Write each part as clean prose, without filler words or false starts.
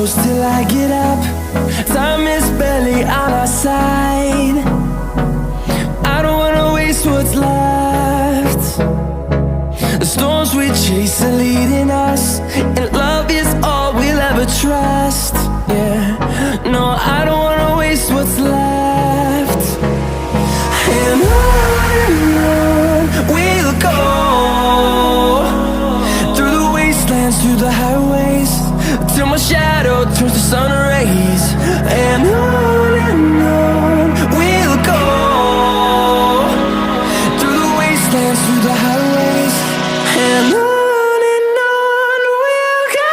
shadows till I get up. Time is barely on our side. I don't wanna waste what's left. The storms we chase are leading us, and love is all we'll ever trust. Yeah, no, I don't wanna waste what's left. And on we'll go, through the wastelands, through the highways, till my shadow turns to sun rays. And on we'll go, through the wastelands, through the highways, and on we'll go.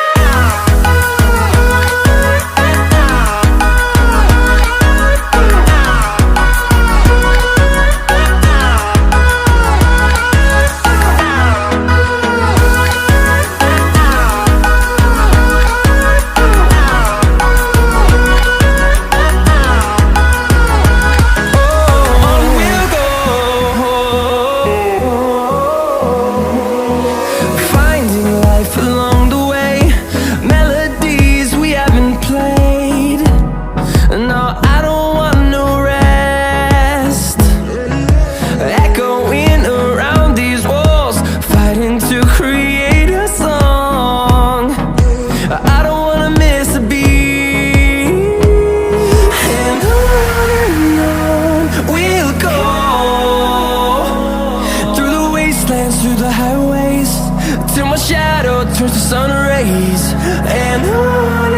Along the way, melodies we haven't played. No, I don't want no rest. Echoing around these walls, fighting to create a song. I don't wanna miss a beat. And on we'll go, through the wastelands, through the highways, till my shadow turns to sun rays. And on